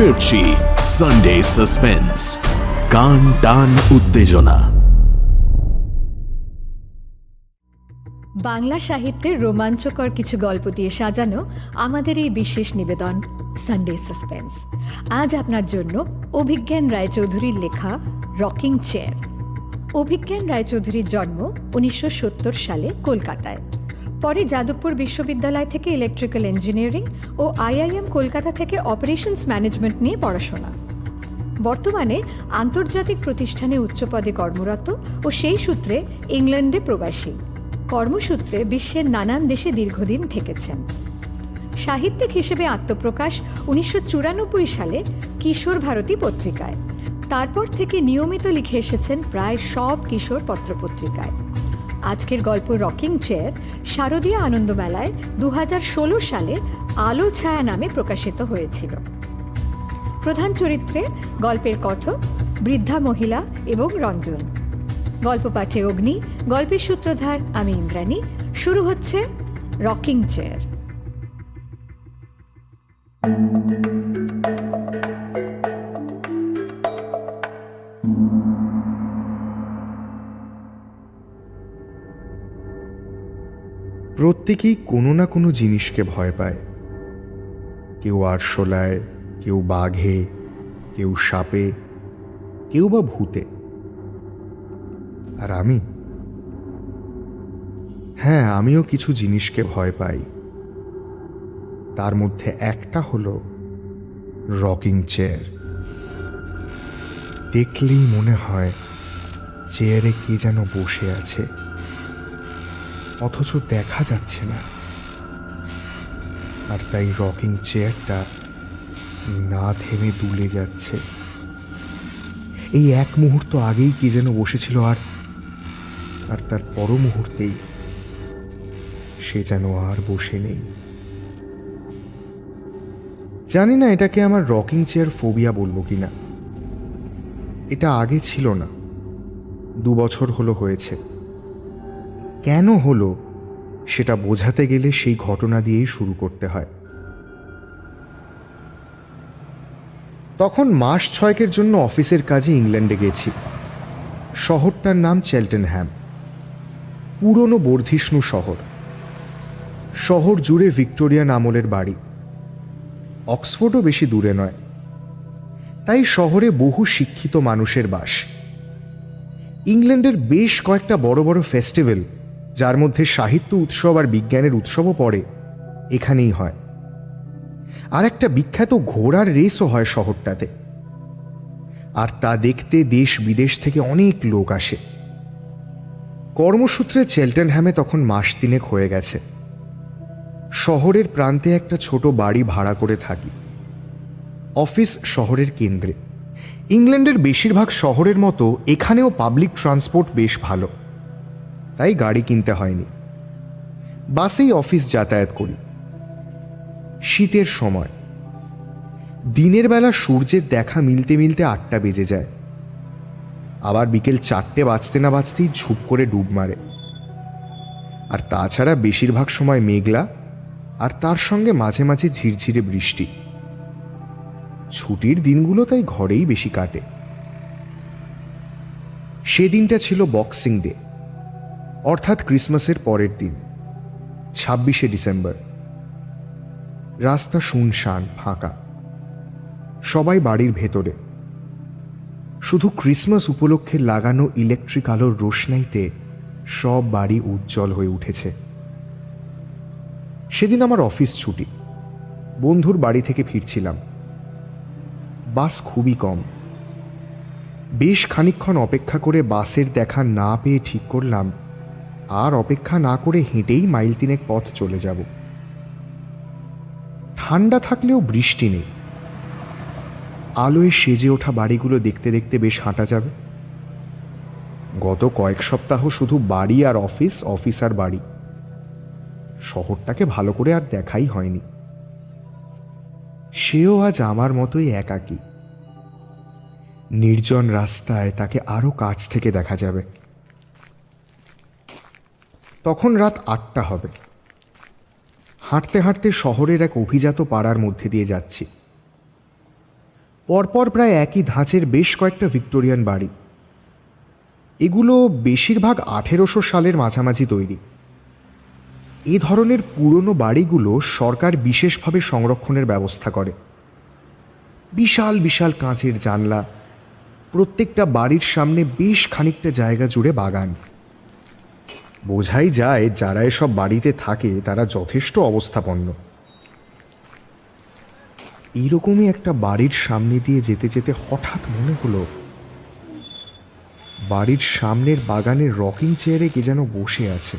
Mirchi Sunday suspense, কান টান উত্তেজনা। বাংলা সাহিত্যের রোমাঞ্চকর কিছু গল্প দিয়ে সাজানো আমাদের এই বিশেষ নিবেদন সানডে সাসপেন্স। আজ আপনার জন্য অভিজ্ঞান রায়চৌধুরীর লেখা রকিং চেয়ার। অভিজ্ঞান রায়চৌধুরীর জন্ম 1970 সালে কলকাতায়। পরে যাদবপুর বিশ্ববিদ্যালয় থেকে ইলেকট্রিক্যাল ইঞ্জিনিয়ারিং ও IIM কলকাতা থেকে অপারেশনস ম্যানেজমেন্ট নিয়ে পড়াশোনা। বর্তমানে আন্তর্জাতিক প্রতিষ্ঠানে উচ্চপদে কর্মরত ও সেই সূত্রে ইংল্যান্ডে প্রবাসী। কর্মসূত্রে বিশ্বের নানান দেশে দীর্ঘদিন থেকেছেন। সাহিত্যিক হিসেবে আত্মপ্রকাশ 1994 সালে কিশোর ভারতী পত্রিকায়। তারপর থেকে নিয়মিত লিখে এসেছেন প্রায় সব কিশোর পত্রপত্রিকায়। আজকের গল্প রকিং চেয়ার শারদীয় আনন্দমেলায় 2016 সালে আলো ছায়া নামে প্রকাশিত হয়েছিল। প্রধান চরিত্রে গল্পের কথক বৃদ্ধা মহিলা এবং রঞ্জন। গল্প পাঠে অগ্নি, গল্পের সূত্রধার আমি ইন্দ্রাণী। শুরু হচ্ছে রকিং চেয়ার। প্রত্যেকেই কোনো না কোনো জিনিসকে ভয় পায়। কেউ আরশোলায়, কেউ বাঘে, কেউ সাপে, কেউ বা ভূতে। আর হ্যাঁ, আমিও কিছু জিনিসকে ভয় পাই। তার মধ্যে একটা হলো রকিং চেয়ার। দেখলেই মনে হয় চেয়ারে কে যেন বসে আছে, অথচ দেখা যাচ্ছে না। আর তাই রকিং চেয়ারটা না থেমে দুলে যাচ্ছে। এই এক মুহূর্ত আগেই কে যেন বসেছিল, আর তার পর মুহূর্তেই সে যেন আর বসে নেই। জানি না এটাকে আমার রকিং চেয়ার ফোবিয়া বলবো কিনা। এটা আগে ছিল না, 2 বছর হলো হয়েছে। কেন হলো সেটা বোঝাতে গেলে সেই ঘটনা দিয়েই শুরু করতে হয়। তখন মাস 6 জন্য অফিসের কাজে ইংল্যান্ডে গেছি। শহরটার নাম চেলটেনহ্যাম। পুরনো বর্ধিষ্ণু শহর। শহর জুড়ে ভিক্টোরিয়ান আমলের বাড়ি। অক্সফোর্ডও বেশি দূরে নয়। তাই শহরে বহু শিক্ষিত মানুষের বাস। ইংল্যান্ডের বেশ কয়েকটা বড় বড় ফেস্টিভ্যাল, যার মধ্যে সাহিত্য উৎসব আর বিজ্ঞানের উৎসবও পড়ে, এখানেই হয়। আর একটা বিখ্যাত ঘোড়ার রেসও হয় শহরটাতে। আর তা দেখতে দেশ বিদেশ থেকে অনেক লোক আসে। কর্মসূত্রে চেলটেনহ্যামে তখন মাস 3 হয়ে গেছে। শহরের প্রান্তে একটা ছোট বাড়ি ভাড়া করে থাকি। অফিস শহরের কেন্দ্রে। ইংল্যান্ডের বেশিরভাগ শহরের মতো এখানেও পাবলিক ট্রান্সপোর্ট বেশ ভালো, তাই গাড়ি কিনতে হয়নি। বাসেই অফিস যাতায়াত করি। শীতের সময় দিনের বেলা সূর্যের দেখা মিলতে মিলতে 8টা বেজে যায়। আবার বিকেল 4টে বাজতে না বাজতেই ঝুপ করে ডুব মারে। আর তাছাড়া বেশিরভাগ সময় মেঘলা, আর তার সঙ্গে মাঝে মাঝে ঝিরঝিরে বৃষ্টি। ছুটির দিনগুলো তাই ঘরেই বেশি কাটে। সেদিনটা ছিল বক্সিং ডে, অর্থাৎ ক্রিসমাসের পরের দিন, 26শে ডিসেম্বর। রাস্তা শুনশান, ফাঁকা। সবাই বাড়ির ভেতরে। শুধু ক্রিসমাস উপলক্ষে লাগানো ইলেকট্রিক আলোর রোশনাইতে সব বাড়ি উজ্জ্বল হয়ে উঠেছে। সেদিন আমার অফিস ছুটি। বন্ধুর বাড়ি থেকে ফিরছিলাম। বাস খুবই কম। বেশ খানিকক্ষণ অপেক্ষা করে বাসের দেখা না পেয়ে ঠিক করলাম আর অপেক্ষা না করে হেঁটেই মাইল 3 পথ চলে যাব। ঠান্ডা থাকলেও বৃষ্টি নেই। আলোয় সেজে ওঠা বাড়িগুলো দেখতে দেখতে বেশ হাঁটা যাবে। গত কয়েক সপ্তাহ শুধু বাড়ি আর অফিস, অফিস আর বাড়ি। শহরটাকে ভালো করে আর দেখাই হয়নি। সেও আজ আমার মতোই একাকী। নির্জন রাস্তায় তাকে আরো কাছ থেকে দেখা যাবে। তখন রাত 8টা হবে। হাঁটতে হাঁটতে শহরের এক অভিজাত পাড়ার মধ্যে দিয়ে যাচ্ছি। পরপর প্রায় একই ধাঁচের বেশ কয়েকটা ভিক্টোরিয়ান বাড়ি। এগুলো বেশিরভাগ 1800 সালের মাঝামাঝি তৈরি। এ ধরনের পুরনো বাড়িগুলো সরকার বিশেষভাবে সংরক্ষণের ব্যবস্থা করে। বিশাল বিশাল কাঁচের জানলা, প্রত্যেকটা বাড়ির সামনে বেশ খানিকটা জায়গা জুড়ে বাগান। বোঝাই যায় যারা এসব বাড়িতে থাকে তারা যথেষ্ট অবস্থাপন্ন। এইরকমই একটা বাড়ির সামনে দিয়ে যেতে যেতে হঠাৎ মনে হলো বাড়ির সামনের বাগানের রকিং চেয়ারে কে যেন বসে আছে।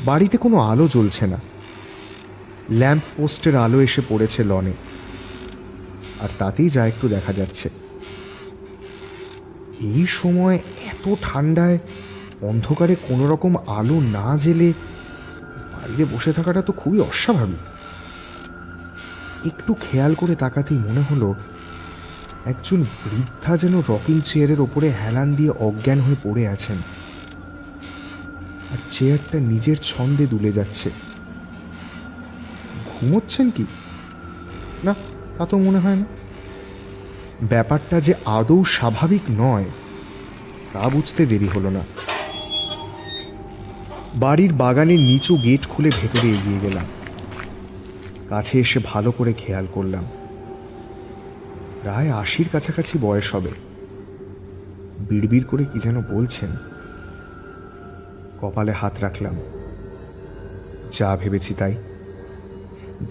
বাড়িতে কোনো আলো জ্বলছে না, ল্যাম্প পোস্টের আলো এসে পড়েছে লনে, আর তাতেই যা একটু দেখা যাচ্ছে। এই সময় এত ঠান্ডায় অন্ধকারে কোনো রকম আলো না জ্বেলে বাইরে বসে থাকাটা তো খুবই অস্বাভাবিক। একটু খেয়াল করে তাকাতেই মনে হলো একজন বৃদ্ধা যেন রকিং চেয়ারের ওপরে হেলান দিয়ে অজ্ঞান হয়ে পড়ে আছেন, আর চেয়ারটা নিজের ছন্দে দুলে যাচ্ছে। ঘুমোচ্ছেন কি না, তা তো মনে হয় না। ব্যাপারটা যে আদৌ স্বাভাবিক নয় তা বুঝতে দেরি হলো না। বাড়ির বাগানের নিচু গেট খুলে ভেতরে এগিয়ে গেলাম। কাছে এসে ভালো করে খেয়াল করলাম, প্রায় 80-র কাছাকাছি বয়স হবে। বিড়বিড় করে কি যেন বলছেন। কপালে হাত রাখলাম। যা ভেবেছি তাই।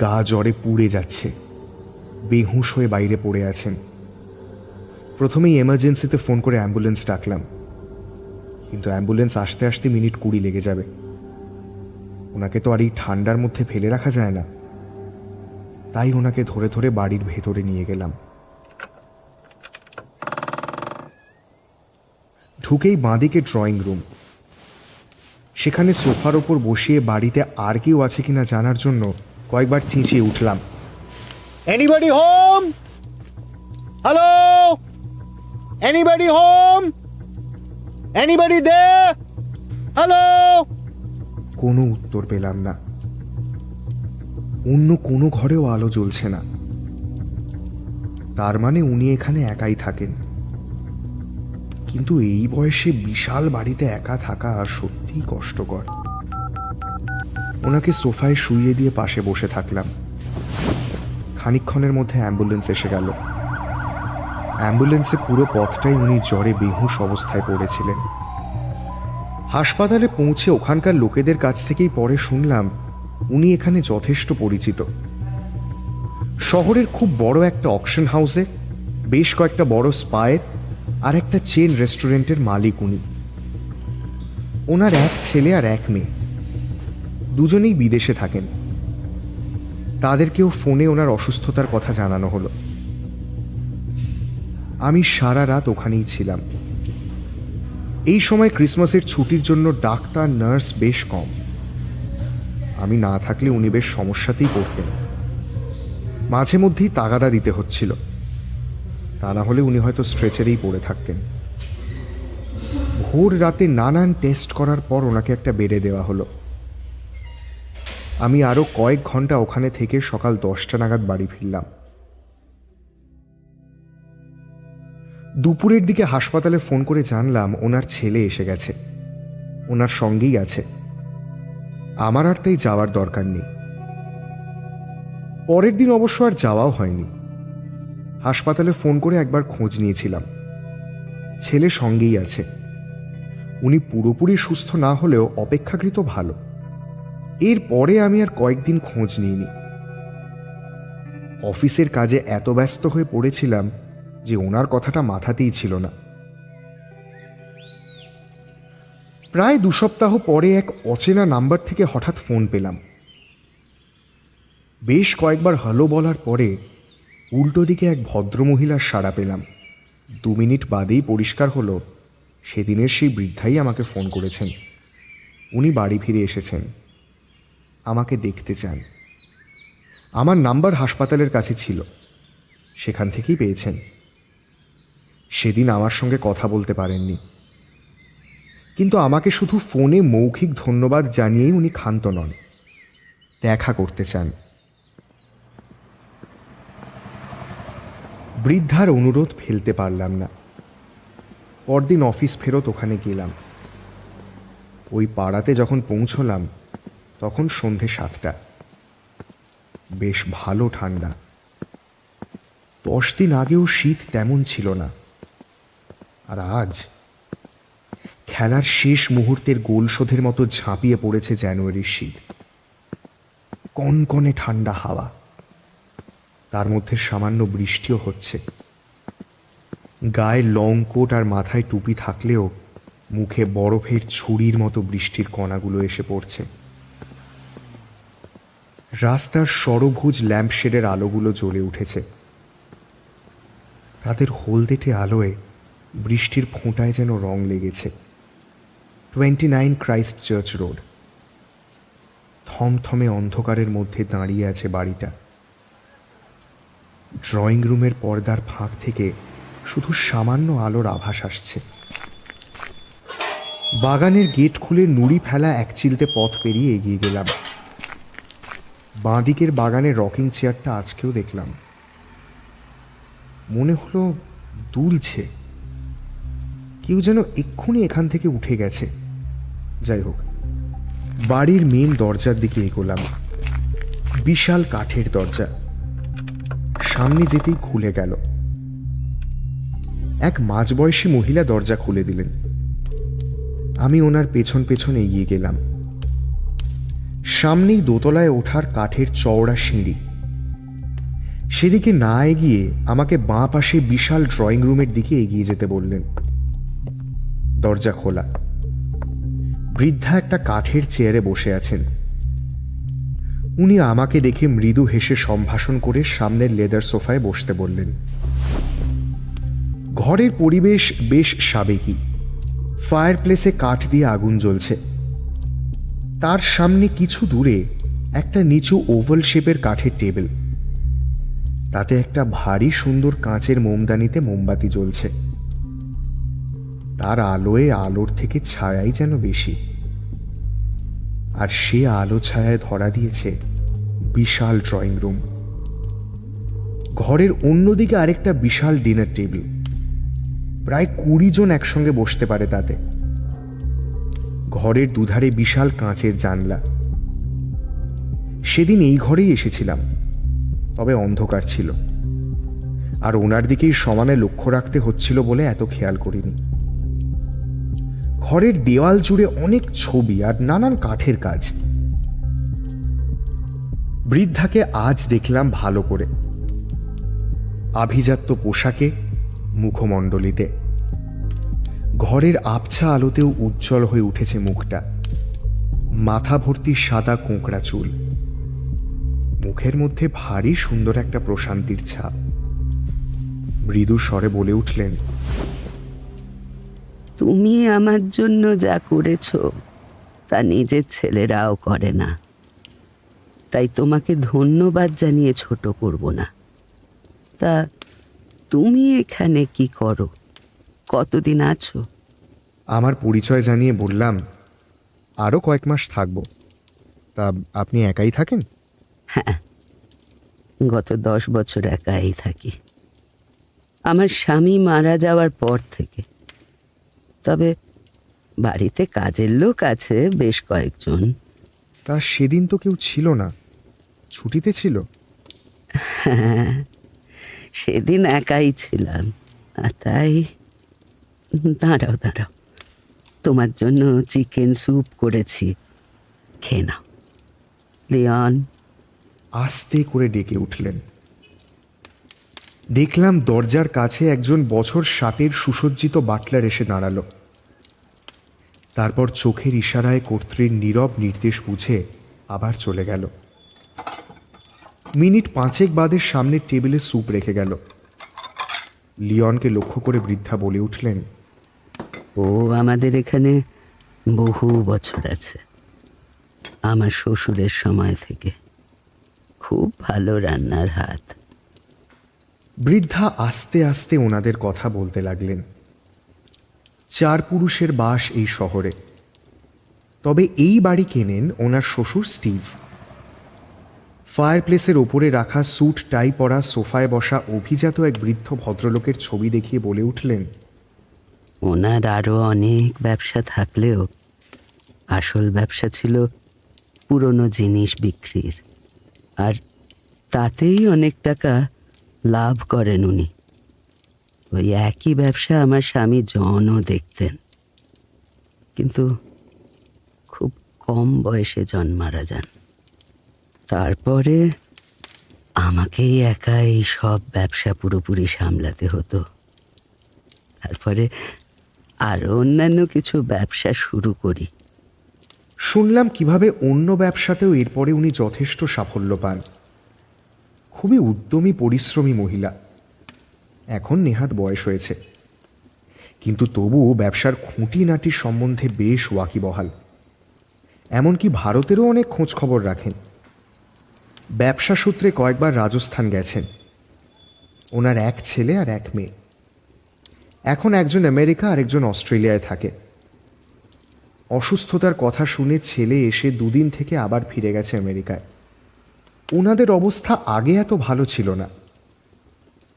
গা জ্বরে পুড়ে যাচ্ছে, বেহুঁশ হয়ে বাইরে পড়ে আছেন। প্রথমেই এমার্জেন্সিতে ফোন করে অ্যাম্বুলেন্স ডাকলাম, কিন্তু অ্যাম্বুলেন্স আসতে আসতে মিনিট 20 লেগে যাবে। ওনাকে তো আর এই ঠান্ডার মধ্যে ফেলে রাখা যায় না। তাই ওনাকে ধরে ধরে বাড়ির ভেতরে নিয়ে গেলাম। ঢুকেই বাঁদিকে ড্রয়িং রুম। সেখানে সোফার ওপর বসিয়ে বাড়িতে আর কেউ আছে কিনা জানার জন্য কয়েকবার চেঁচিয়ে উঠলাম, anybody home? Hello, anybody home? Anybody there? Hello? কোনো উত্তর পেলাম না। অন্য কোনো ঘরেও আলো জ্বলছে না। তার মানে উনি এখানে একাই থাকেন। কিন্তু এই বয়সে বিশাল বাড়িতে একা থাকা সত্যিই কষ্টকর। ওনাকে সোফায় শুইয়ে দিয়ে পাশে বসে থাকলাম। খানিকক্ষণের মধ্যে অ্যাম্বুলেন্স এসে গেল। অ্যাম্বুলেন্সে পুরো পথটাই উনি জ্বরে বেহুঁশ অবস্থায় পড়েছিলেন। হাসপাতালে পৌঁছে ওখানকার লোকেদের কাছ থেকেই পরে শুনলাম উনি এখানে যথেষ্ট পরিচিত। শহরের খুব বড় একটা অকশন হাউসে, বেশ কয়েকটা বড় স্পায়ের আর একটা চেন রেস্টুরেন্টের মালিক উনি। ওনার এক ছেলে আর এক মেয়ে, দুজনেই বিদেশে থাকেন। তাদেরকেও ফোনে ওনার অসুস্থতার কথা জানানো হলো। আমি সারা রাত ওখানেই ছিলাম। এই সময় ক্রিসমাসের ছুটির জন্য ডাক্তার নার্স বেশ কম। আমি না থাকলে উনি বেশ সমস্যাতেই পড়তেন। মাঝে মধ্যেই তাগাদা দিতে হচ্ছিল, তা না হলে উনি হয়তো স্ট্রেচারেই পড়ে থাকতেন। ভোর রাতে নানান টেস্ট করার পর ওনাকে একটা বেডে দেওয়া হলো। আমি আরও কয়েক ঘন্টা ওখানে থেকে সকাল 10টা নাগাদ বাড়ি ফিরলাম। দুপুরের দিকে হাসপাতালে ফোন করে জানলাম ওনার ছেলে এসে গেছে, ওনার সঙ্গেই আছে। আমার আর তাই যাওয়ার দরকার নেই। পরের দিন অবশ্য আর যাওয়াও হয়নি। হাসপাতালে ফোন করে একবার খোঁজ নিয়েছিলাম। ছেলে সঙ্গেই আছে। উনি পুরোপুরি সুস্থ না হলেও অপেক্ষাকৃত ভালো। এরপরে আমি আর কয়েকদিন খোঁজ নিইনি। অফিসের কাজে এত ব্যস্ত হয়ে পড়েছিলাম যে ওনার কথাটা মাথাতেই ছিল না। প্রায় 2 সপ্তাহ পরে এক অচেনা নাম্বার থেকে হঠাৎ ফোন পেলাম। বেশ কয়েকবার হ্যালো বলার পরে উল্টো দিকে এক ভদ্রমহিলার সাড়া পেলাম। 2 মিনিট বাদেই পরিষ্কার হলো সেদিনের সেই বৃদ্ধাই আমাকে ফোন করেছেন। উনি বাড়ি ফিরে এসেছেন, আমাকে দেখতে চান। আমার নাম্বার হাসপাতালের কাছে ছিল, সেখান থেকেই পেয়েছেন। সেদিন আমার সঙ্গে কথা বলতে পারেননি, কিন্তু আমাকে শুধু ফোনে মৌখিক ধন্যবাদ জানিয়েই উনি ক্ষান্ত নন, দেখা করতে চান। বৃদ্ধার অনুরোধ ফেলতে পারলাম না। পরদিন অফিস ফেরত ওখানে গেলাম। ওই পাড়াতে যখন পৌঁছলাম তখন সন্ধে 7টা। বেশ ভালো ঠান্ডা। 10 দিন আগেও শীত তেমন ছিল না। আর আজ খেলার শেষ মুহূর্তের গোল শোধের মতো ঝাঁপিয়ে পড়েছে জানুয়ারির শীত। কনকনে ঠান্ডা হাওয়া, তার মধ্যে সামান্য বৃষ্টিও হচ্ছে। গায়ে লং কোট আর মাথায় টুপি থাকলেও মুখে বরফের ছুরির মতো বৃষ্টির কণাগুলো এসে পড়ছে। রাস্তার সরভুজ ল্যাম্পশেডের আলোগুলো জ্বলে উঠেছে। তাদের হলদেটে আলোয় বৃষ্টির ফোঁটায় যেন রং লেগেছে। 29 ক্রাইস্ট চার্চ রোড। থমথমে অন্ধকারের মধ্যে দাঁড়িয়ে আছে বাড়িটা। ড্রয়িং রুমের পর্দার ফাঁক থেকে শুধু সামান্য আলোর আভাস আসছে। বাগানের গেট খুলে নুড়ি ফেলা এক চিলতে পথ পেরিয়ে এগিয়ে গেলাম। বাঁদিকের বাগানের রকিং চেয়ারটা আজকেও দেখলাম। মনে হলো দুলছে। কেউ যেন এক্ষুনি এখান থেকে উঠে গেছে। যাই হোক, বাড়ির মেন দরজার দিকে এগোলাম। বিশাল কাঠের দরজা। সামনে যেতেই খুলে গেল। এক মাঝবয়সী মহিলা দরজা খুলে দিলেন। আমি ওনার পেছন পেছন এগিয়ে গেলাম। সামনেই দোতলায় ওঠার কাঠের চওড়া সিঁড়ি। সেদিকে না এগিয়ে আমাকে বাঁ পাশে বিশাল ড্রয়িং রুমের দিকে এগিয়ে যেতে বললেন। দরজা খোলা। বৃদ্ধা একটা কাঠের চেয়ারে বসে আছেন। উনি আমাকে দেখে মৃদু হেসে সম্ভাষণ করে সামনের লেদার সোফায় বসতে বললেন। ঘরের পরিবেশ বেশ সাবেকি। ফায়ার প্লেসে কাঠ দিয়ে আগুন জ্বলছে। তার সামনে কিছু দূরে একটা নিচু ওভাল শেপের কাঠের টেবিল। তাতে একটা ভারী সুন্দর কাঁচের মোমদানিতে মোমবাতি জ্বলছে। তার আলোয় আলোর থেকে ছায়াই যেন বেশি। আর সে আলো ছায়ায় ধরা দিয়েছে বিশাল ড্রয়িং রুম। ঘরের অন্যদিকে আরেকটা বিশাল ডিনার টেবিল। প্রায় 20 জন একসঙ্গে বসতে পারে তাতে। ঘরের দুধারে বিশাল কাঁচের জানলা। সেদিন এই ঘরেই এসেছিলাম, তবে অন্ধকার ছিল। আর ওনার দিকেই সমানে লক্ষ্য রাখতে হচ্ছিল বলে এত খেয়াল করিনি। ঘরের দেওয়াল জুড়ে অনেক ছবি আর নানান কাঠের কাজ। বৃদ্ধাকে আজ দেখলাম ভালো করে। আভিজাত্য পোশাকে, মুখমণ্ডলিতে। ঘরের আবছা আলোতেও উজ্জ্বল হয়ে উঠেছে মুখটা। মাথা ভর্তি সাদা কোঁকড়া চুল। মুখের মধ্যে ভারী সুন্দর একটা প্রশান্তির ছাপ। মৃদু স্বরে বলে উঠলেন, তুমি আমার জন্য যা করেছ তা নিজের ছেলেরাও করে না, তাই তোমাকে ধন্যবাদ জানিয়ে ছোট করব না। তা তুমি এখানে কি করো? কতদিন আছো? আমার পরিচয় জানিয়ে বললাম, আরও কয়েক মাস থাকব। তা আপনি একাই থাকেন? হ্যাঁ, গত 10 বছর একাই থাকি, আমার স্বামী মারা যাওয়ার পর থেকে। তবে বাড়িতে কাজের লোক আছে বেশ কয়েকজন। তা সেদিন তো কেউ ছিল না, ছুটিতে ছিল? হ্যাঁ, সেদিন একাই ছিলাম। আর তাই দাঁড়াও দাঁড়াও, তোমার জন্য চিকেন স্যুপ করেছি, খেয়ে নাও। লিওন। আস্তে করে ডেকে উঠলেন। দেখলাম দরজার কাছে একজন বছর 60-এর সুসজ্জিত বাটলার এসে দাঁড়ালো। তারপর চোখের ইশারায় কর্ত্রীর নীরব নির্দেশ বুঝে আবার চলে গেল। মিনিট 5 বাদে সামনের টেবিলে স্যুপ রেখে গেল। লিওনকে লক্ষ্য করে বৃদ্ধা বলে উঠলেন, ও আমাদের এখানে বহু বছর আছে, আমার শ্বশুরের সময় থেকে। খুব ভালো রান্নার হাত। বৃদ্ধা আস্তে আস্তে ওনাদের কথা বলতে লাগলেন। 4 পুরুষের বাস এই শহরে। তবে এই বাড়ি কেনেন ওনার শ্বশুর স্টিভ। ফায়ারপ্লেসের ওপরে রাখা স্যুট টাই পরা সোফায় বসা অভিজাত এক বৃদ্ধ ভদ্রলোকের ছবি দেখিয়ে বলে উঠলেন, ওনার আরও অনেক ব্যবসা থাকলেও আসল ব্যবসা ছিল পুরনো জিনিস বিক্রির, আর তাতেই অনেক টাকা লাভ করেন উনি। ওই একই ব্যবসা আমার স্বামী জনও দেখতেন, কিন্তু খুব কম বয়সে জন মারা যান। তারপরে আমাকেই একা এই সব ব্যবসা পুরোপুরি সামলাতে হতো। তারপরে আরও অন্যান্য কিছু ব্যবসা শুরু করি। শুনলাম কিভাবে অন্য ব্যবসাতেও এরপরে উনি যথেষ্ট সাফল্য পান। খুবই উদ্যমী পরিশ্রমী মহিলা। এখন নেহাত বয়স হয়েছে, কিন্তু তবুও ব্যবসার খুঁটিনাটির সম্বন্ধে বেশ ওয়াকিবহাল। এমনকি ভারতেরও অনেক খোঁজ খবর রাখেন। ব্যবসা সূত্রে কয়েকবার রাজস্থান গেছেন। ওনার এক ছেলে আর এক মেয়ে। এখন একজন আমেরিকা আর একজন অস্ট্রেলিয়ায় থাকে। অসুস্থতার কথা শুনে ছেলে এসে দুদিন থেকে আবার ফিরে গেছে আমেরিকায়। ওনাদের অবস্থা আগে এত ভালো ছিল না।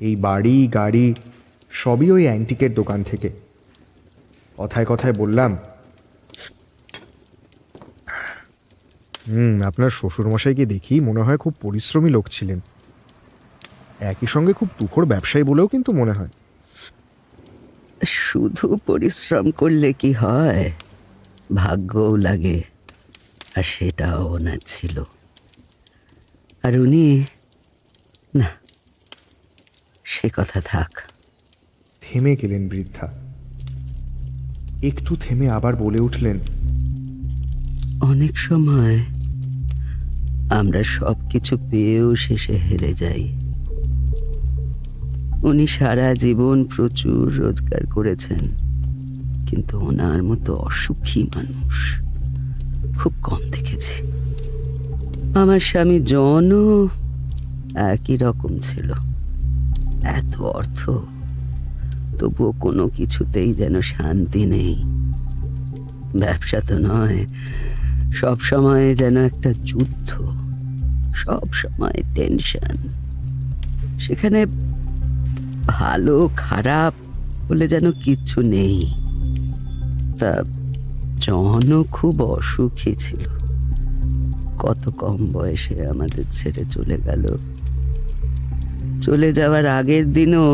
এই বাড়ি গাড়ি সবই ওই অ্যান্টিকের দোকান থেকে। কথায় কথায় বললাম, আপনার শ্বশুরমশাইকে দেখি মনে হয় খুব পরিশ্রমী লোক ছিলেন। একই সঙ্গে খুব তুখোড় ব্যবসায়ী বলেও কিন্তু মনে হয়। শুধু পরিশ্রম করলে কি হয়, ভাগ্যও লাগে, আর সেটাও ওনার ছিল। আর উনি, না, সে কথা থাক। থেমে গেলেন বৃদ্ধা। একটু থেমে আবার বলে উঠলেন, অনেক সময় আমরা সব কিছু পেয়েও শেষে হেরে যাই। উনি সারা জীবন প্রচুর রোজগার করেছেন, কিন্তু ওনার মতো অসুখী মানুষ খুব কম দেখেছি। আমার স্বামী জনও একই রকম ছিল। এত অর্থ, তবুও কোনো কিছুতেই যেন শান্তি নেই। ব্যবসা তো নয়, সব সময় যেন একটা যুদ্ধ, সব সময় টেনশন। সেখানে ভালো খারাপ বলে যেন কিচ্ছু নেই। তা জনও খুব অসুখী ছিল। কত কম বয়সে আমাদের ছেড়ে চলে গেল। চলে যাওয়ার আগের দিনও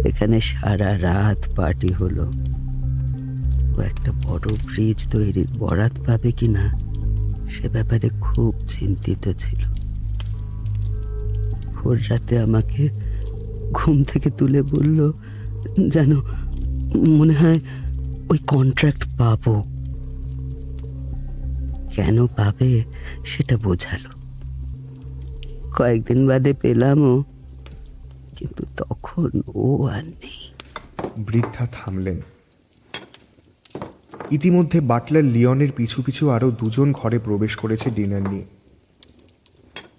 এখানে সারা রাত পার্টি হলো। ও একটা বড় ব্রিজ তৈরির বরাত পাবে কিনা সে ব্যাপারে খুব চিন্তিত ছিল। ভোর রাতে আমাকে ঘুম থেকে তুলে বলল, যেন মনে হয় ওই কন্ট্রাক্ট পাবো। কেন পাবে সেটা বোঝালো। কয়েকদিন বাদে পেলামও, কিন্তু তখন ও আর নেই। বৃদ্ধা থামলেন। ইতিমধ্যে বাটলার লিওনের পিছু পিছু আরও দুজন ঘরে প্রবেশ করেছে ডিনার নিয়ে।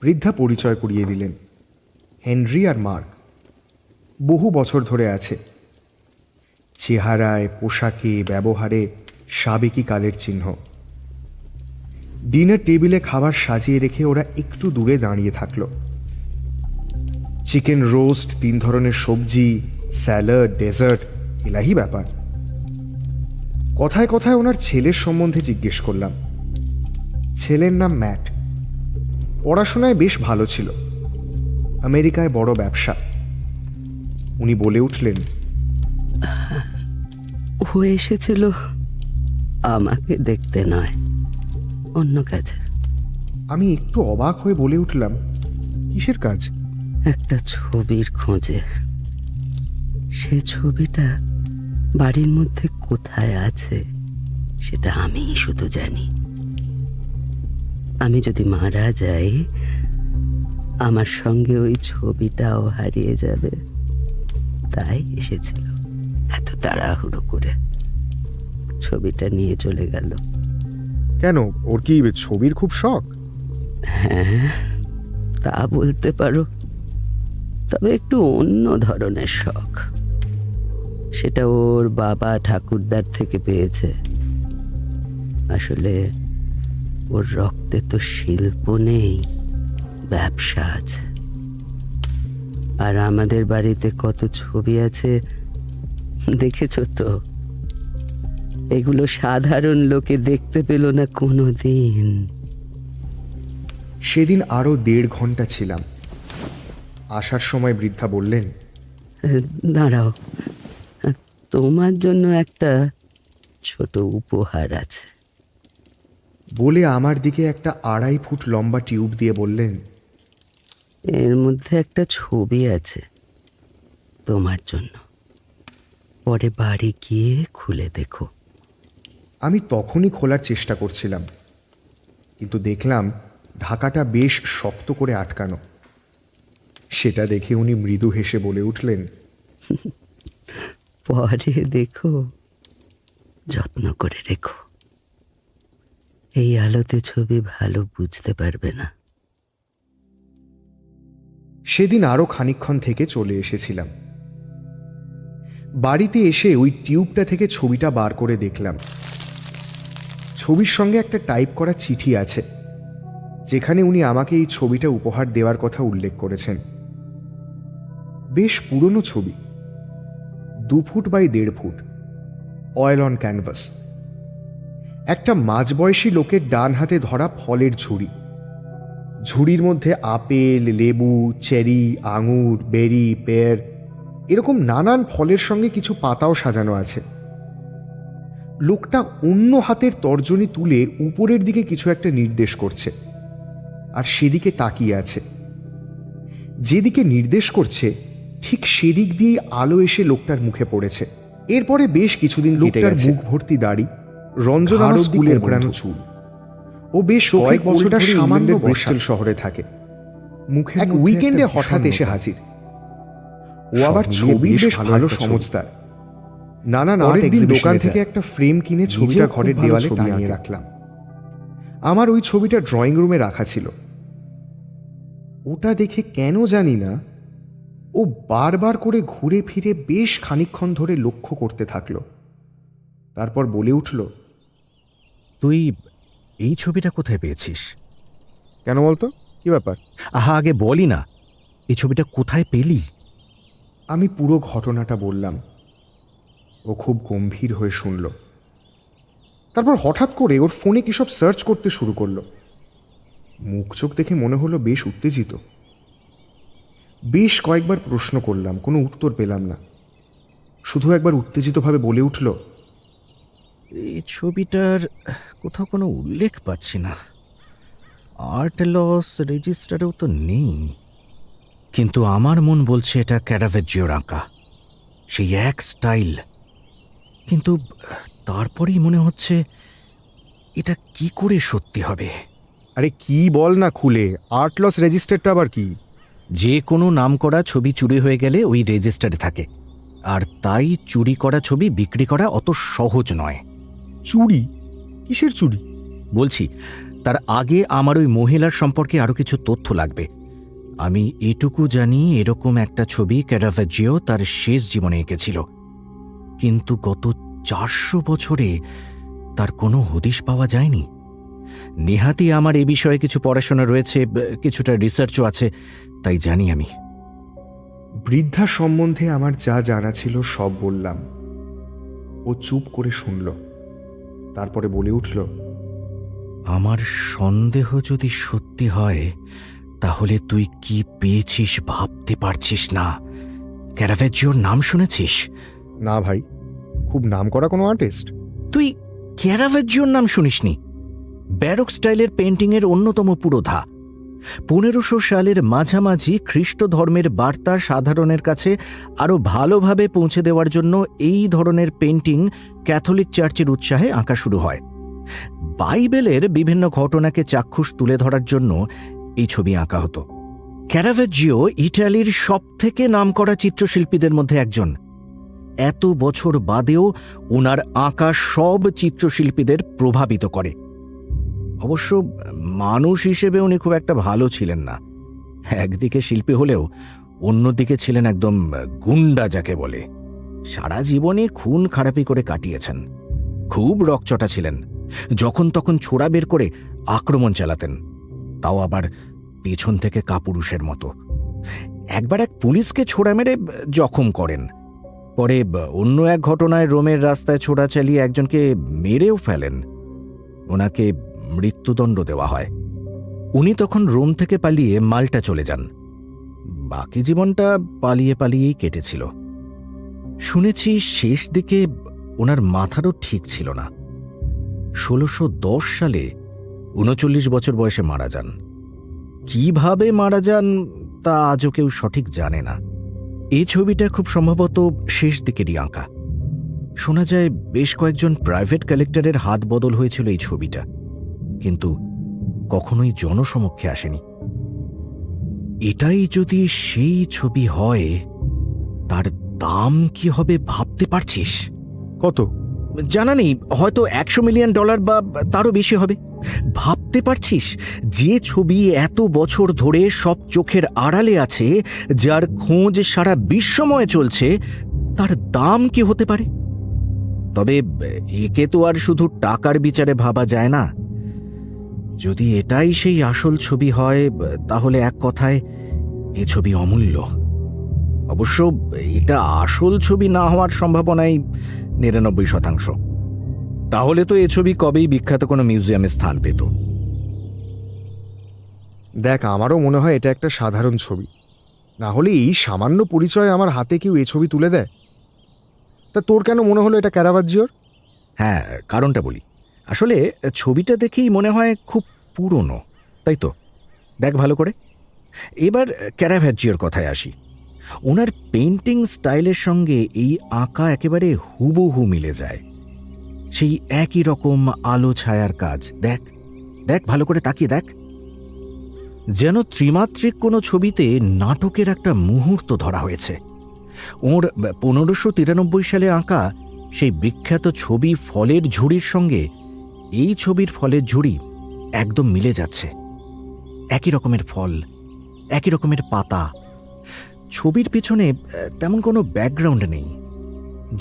বৃদ্ধা পরিচয় করিয়ে দিলেন, হেনরি আর মার্ক। বহু বছর ধরে আছে। চেহারায়, পোশাকে, ব্যবহারে সাবেকি কালের চিহ্ন। ডিনার টেবিলে খাবার সাজিয়ে রেখে ওরা একটু দূরে দাঁড়িয়ে থাকলো। চিকেন রোস্ট, 3 ধরনের সবজি, স্যালাড, ডেজার্ট, এলাহি ব্যাপার। কথায় কথায় ওনার ছেলের সম্বন্ধে জিজ্ঞেস করলাম। ছেলের নাম ম্যাট। পড়াশোনায় বেশ ভালো ছিল। আমেরিকায় বড় ব্যবসা। উনি বলে উঠলেন, ও এসেছিল আমাকে দেখতে নয়, অন্য কাজে। আমি একটু অবাক হয়ে বলে উঠলাম, কিসের কাজ? একটা ছবির খোঁজে। সে ছবিটা বাড়ির মধ্যে কোথায় আছে সেটা আমিই শুধু জানি। আমি যদি মারা যাই, আমার সঙ্গে ওই ছবিটাও হারিয়ে যাবে। তাই এসেছিল এত তাড়াহুড়ো করে। ছবিটা নিয়ে চলে গেল। কেন, ওর কি ছবির খুব শখ? হ্যাঁ, তা বলতে পারো, তবে একটু অন্য ধরনের শখ। সেটা ওর বাবা ঠাকুরদার থেকে পেয়েছে। আসলে ওর রক্তে তো শিল্প নেই, ব্যবসা আছে। আর আমাদের বাড়িতে কত ছবি আছে দেখেছো তো? এগুলো সাধারণ লোকে দেখতে পেল না কোনো দিন। সেদিন আরও 1.5 ঘন্টা ছিলাম। আসার সময় বৃদ্ধা বললেন, দাঁড়াও, তোমার জন্য একটা ছোট উপহার আছে। বলে আমার দিকে একটা 2.5 ফুট লম্বা টিউব দিয়ে বললেন, এর মধ্যে একটা ছবি আছে তোমার জন্য। পরে বাড়ি গিয়ে খুলে দেখো। আমি তখনই খোলার চেষ্টা করছিলাম, কিন্তু দেখলাম ঢাকাটা বেশ শক্ত করে আটকানো। সেটা দেখে উনি মৃদু হেসে বলে উঠলেন, পরে দেখো, যত্ন করে রেখো। এই আলোতে ছবি ভালো বুঝতে পারবে না। সেদিন আরও খানিকক্ষণ থেকে চলে এসেছিলাম। বাড়িতে এসে ওই টিউবটা থেকে ছবিটা বার করে দেখলাম। ছবির সঙ্গে একটা টাইপ করা চিঠি আছে, যেখানে উনি আমাকে এই ছবিটা উপহার দেওয়ার কথা উল্লেখ করেছেন। বেশ পুরনো ছবি, 2 foot by 1.5 foot, oil on canvas. একটা মাঝবয়সী লোকের ডান হাতে ধরা ফলের ঝুড়ি। ঝুড়ির মধ্যে আপেল, লেবু, চেরি, আঙুর, বেরি, পেয়ার এরকম নানান ফলের সঙ্গে কিছু পাতাও সাজানো আছে। লোকটা অন্য হাতের তর্জনী তুলে উপরের দিকে কিছু একটা নির্দেশ করছে, আর সেদিকে তাকিয়ে আছে। যেদিকে নির্দেশ করছে ঠিক সেদিক দিয়ে আলো এসে লোকটার মুখে পড়েছে। এরপরে বেশ কিছুদিন লোকটার মুখ ভর্তি দাড়ি, রঞ্জন আমার স্কুলের ঘোরানো চুল। ও বেশ কয়েক বছর সামান্য ব্রিস্টল শহরে থাকে। মুখে এক উইকেন্ডে হঠাৎ এসে হাজির। ও আবার ছবির বেশ ভালো সমঝদার। নানান আর্ট এক্সিবিশন দোকান থেকে একটা ফ্রেম কিনে ছবিটা ঘরের দেওয়ালে টাঙিয়ে রাখলাম। আমার ওই ছবিটা ড্রয়িং রুমে রাখা ছিল। ওটা দেখে কেন জানি না ও বারবার করে ঘুরে ফিরে বেশ খানিকক্ষণ ধরে লক্ষ্য করতে থাকলো। তারপর বলে উঠল, তুই এই ছবিটা কোথায় পেয়েছিস? কেন বলতো, কি ব্যাপার? আহা, আগে বলি না, এই ছবিটা কোথায় পেলি? আমি পুরো ঘটনাটা বললাম। ও খুব গম্ভীর হয়ে শুনল। তারপর হঠাৎ করে ওর ফোনে কিসব সার্চ করতে শুরু করলো। মুখ চোখ দেখে মনে হলো বেশ উত্তেজিত। বেশ কয়েকবার প্রশ্ন করলাম, কোনো উত্তর পেলাম না। শুধু একবার উত্তেজিতভাবে বলে উঠল, এই ছবিটার কোথাও কোনো উল্লেখ পাচ্ছি না। আর্ট লস রেজিস্টারেও তো নেই, কিন্তু আমার মন বলছে এটা ক্যারাভেজ্জিওর আঁকা, সেই এক স্টাইল। কিন্তু তারপরেই মনে হচ্ছে এটা কি করে সত্যি হবে। আরে কি বল না খুলে, আর্ট লস রেজিস্টারটা আবার কি? যে কোনো নামকরা ছবি চুরি হয়ে গেলে ওই রেজিস্টারে থাকে, আর তাই চুরি করা ছবি বিক্রি করা অত সহজ নয়। চুরি? কিসের চুরি? বলছি, তার আগে আমার ওই মহিলার সম্পর্কে আরও কিছু তথ্য লাগবে। আমি এটুকু জানি, এরকম একটা ছবি ক্যারাভেজ্জিও তার শেষ জীবনে এঁকেছিল, কিন্তু গত 400 বছরে তার কোনো হদিশ পাওয়া যায়নি। নেহাতি আমার এ বিষয়ে কিছু পড়াশোনা রয়েছে, কিছুটা রিসার্চও আছে, তাই জানি আমি। বৃদ্ধা সম্বন্ধে আমার যা জানা ছিল সব বললাম। ও চুপ করে শুনল, তারপরে বলে উঠল, আমার সন্দেহ যদি সত্যি হয়, তাহলে তুই কি পেয়েছিস ভাবতে পারছিস না। ক্যারাভেজ্জিওর নাম শুনেছিস? না ভাই, খুব নামকরা কোনো আর্টিস্ট। তুই ক্যারাভেজ্জিওর নাম শুনিসনি? ব্যারক স্টাইলের পেন্টিংয়ের অন্যতম পুরোধা। 1500 সালের মাঝামাঝি খ্রিস্ট ধর্মের বার্তা সাধারণের কাছে আরও ভালোভাবে পৌঁছে দেওয়ার জন্য এই ধরনের পেন্টিং ক্যাথলিক চার্চের উৎসাহে আঁকা শুরু হয়। বাইবেলের বিভিন্ন ঘটনাকে চাক্ষুষ তুলে ধরার জন্য এই ছবি আঁকা হতো। ক্যারাভেজ্জিও ইটালির সবথেকে নামকরা চিত্রশিল্পীদের মধ্যে একজন। এত বছর বাদেও ওনার আঁকা সব চিত্রশিল্পীদের প্রভাবিত করে। অবশ্য মানুষ হিসেবে উনি খুব একটা ভালো ছিলেন না। একদিকে শিল্পী হলেও অন্যদিকে ছিলেন একদম গুন্ডা, যাকে বলে। সারা জীবনে খুন খারাপি করে কাটিয়েছেন। খুব রকচটা ছিলেন, যখন তখন ছোড়া বের করে আক্রমণ চালাতেন, তাও আবার পেছন থেকে কাপুরুষের মতো। একবার এক পুলিশকে ছোড়া মেরে জখম করেন, পরে অন্য এক ঘটনায় রোমের রাস্তায় ছোড়া চালিয়ে একজনকে মেরেও ফেলেন। ওনাকে মৃত্যুদণ্ড দেওয়া হয়। উনি তখন রোম থেকে পালিয়ে মাল্টা চলে যান। বাকি জীবনটা পালিয়ে পালিয়েই কেটেছিল। শুনেছি শেষ দিকে ওনার মাথারও ঠিক ছিল না। 1610 সালে 39 বছর বয়সে মারা যান। কিভাবে মারা যান তা আজও কেউ সঠিক জানে না। এই ছবিটা খুব সম্ভবত শেষ দিকেরই আঁকা। শোনা যায় বেশ কয়েকজন প্রাইভেট কালেক্টরের হাত বদল হয়েছিল এই ছবিটা, কিন্তু কখনোই জনসমক্ষে আসেনি। এটাই যদি সেই ছবি হয়, তার দাম কি হবে ভাবতে পারছিস? কত? জানা নেই, হয়তো $100 মিলিয়ন বা তারও বেশি হবে। ভাবতে পারছিস যে ছবি এত বছর ধরে সব চোখের আড়ালে আছে, যার খোঁজ সারা বিশ্বময় চলছে, তার দাম কি হতে পারে? তবে একে তো আর শুধু টাকার বিচারে ভাবা যায় না। যদি এটাই সেই আসল ছবি হয়, তাহলে এক কথায় এ ছবি অমূল্য। অবশ্য এটা আসল ছবি না হওয়ার সম্ভাবনাই 99%। তাহলে তো এ ছবি কবেই বিখ্যাত কোনো মিউজিয়ামে স্থান পেত। দেখ, আমারও মনে হয় এটা একটা সাধারণ ছবি। না হলে এই সামান্য পরিচয় আমার হাতে কেউ এ ছবি তুলে দেয়? তা তোর কেন মনে হলো এটা ক্যারাভাজ্জিওর? হ্যাঁ, কারণটা বলি। আসলে ছবিটা দেখেই মনে হয় খুব পুরনো, তাই তো? দেখ ভালো করে। এবার ক্যারাভাজ্জিওর কথায় আসি। ওনার পেন্টিং স্টাইলের সঙ্গে এই আঁকা একেবারে হুবহু মিলে যায়। সেই একই রকম আলো ছায়ার কাজ। দেখ দেখ ভালো করে তাকিয়ে দেখ। যেন ত্রিমাত্রিক কোনো ছবিতে নাটকের একটা মুহূর্ত ধরা হয়েছে। ওর 1593 সালে আঁকা সেই বিখ্যাত ছবি ফলের ঝুড়ির সঙ্গে এই ছবির ফলের ঝুড়ি একদম মিলে যাচ্ছে। একই রকমের ফল, একই রকমের পাতা। ছবির পিছনে তেমন কোনো ব্যাকগ্রাউন্ড নেই,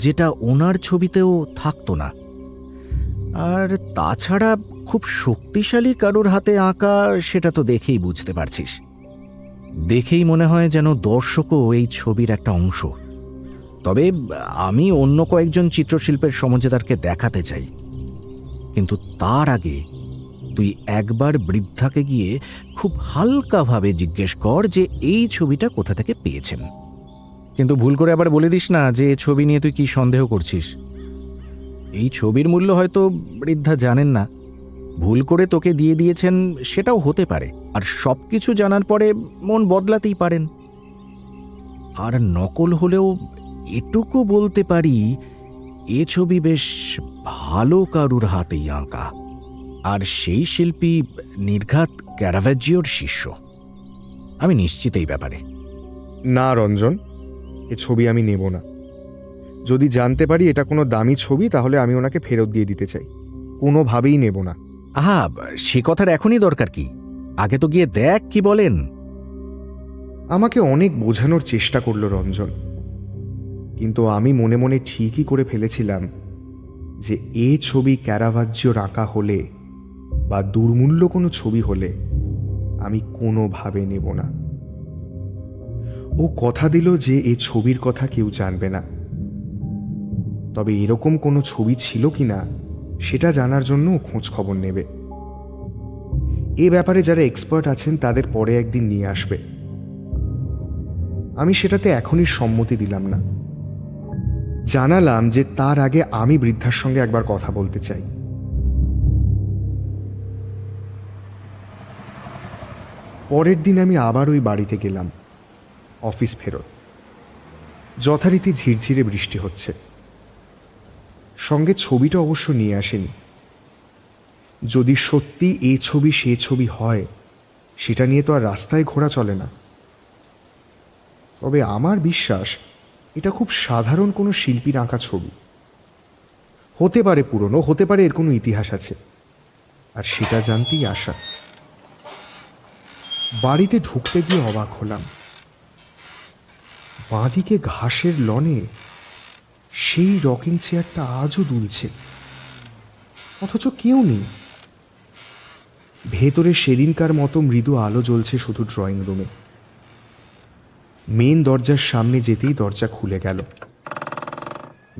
যেটা ওনার ছবিতেও থাকতো না। আর তাছাড়া খুব শক্তিশালী কারোর হাতে আঁকা, সেটা তো দেখেই বুঝতে পারছিস। দেখেই মনে হয় যেন দর্শকও এই ছবির একটা অংশ। তবে আমি অন্য কয়েকজন চিত্রশিল্পের সমঝদারকে দেখাতে চাই, কিন্তু তার আগে তুই একবার বৃদ্ধাকে গিয়ে খুব হালকাভাবে জিজ্ঞেস কর যে এই ছবিটা কোথা থেকে পেয়েছেন। কিন্তু ভুল করে আবার বলে দিস না যে ছবি নিয়ে তুই কি সন্দেহ করছিস। এই ছবির মূল্য হয়তো বৃদ্ধা জানেন না, ভুল করে তোকে দিয়ে দিয়েছেন, সেটাও হতে পারে। আর সবকিছু জানার পরে মন বদলাতেই পারেন। আর নকল হলেও এটুকু বলতে পারি, এ ছবি বেশ ভালো কারুর হাতেই আঁকা, আর সেই শিল্পী নির্ঘাত ক্যারাভাজ্জিওর শিষ্য। আমি নিশ্চিত এই ব্যাপারে। না রঞ্জন, এ ছবি আমি নেব না। যদি জানতে পারি এটা কোনো দামি ছবি, তাহলে আমি ওনাকে ফেরত দিয়ে দিতে চাই। কোনোভাবেই নেব না। আহা, সে কথার এখনই দরকার কি? আগে তো গিয়ে দেখ কি বলেন। আমাকে অনেক বোঝানোর চেষ্টা করলো রঞ্জন, কিন্তু আমি মনে মনে ঠিকই করে ফেলেছিলাম যে এ ছবি ক্যারাভাজ্জিওর আঁকা হলে বা দুর্মূল্য কোনো ছবি হলে আমি কোনোভাবে নেব না। ও কথা দিল যে এ ছবির কথা কেউ জানবে না। তবে এরকম কোনো ছবি ছিল কিনা সেটা জানার জন্য ও খোঁজ খবর নেবে। এ ব্যাপারে যারা এক্সপার্ট আছেন তাদের পরে একদিন নিয়ে আসবে। আমি সেটাতে এখনই সম্মতি দিলাম না। জানালাম যে তার আগে আমি বৃদ্ধার সঙ্গে একবার কথা বলতে চাই। পরের দিন আমি আবার ওই বাড়িতে গেলাম, অফিস ফেরত। যথারীতি ঝিরঝিরে বৃষ্টি হচ্ছে। সঙ্গে ছবিটা অবশ্য নিয়ে আসেনি। যদি সত্যি এই ছবি সে ছবি হয়, সেটা নিয়ে তো আর রাস্তায় ঘোরা চলে না। তবে আমার বিশ্বাস এটা খুব সাধারণ কোনো শিল্পীর আঁকা ছবি। হতে পারে পুরনো, হতে পারে এর কোনো ইতিহাস আছে, আর সেটা জানতেই আসা। বাড়িতে ঢুকতে গিয়ে অবাক হলাম। বাঁদিকে ঘাসের লনে সেই রকিং চেয়ারটা আজও দুলছে, অথচ কেউ নেই। ভেতরে সেদিনকার মতো মৃদু আলো জ্বলছে শুধু ড্রয়িং রুমে। মেন দরজার সামনে যেতেই দরজা খুলে গেল।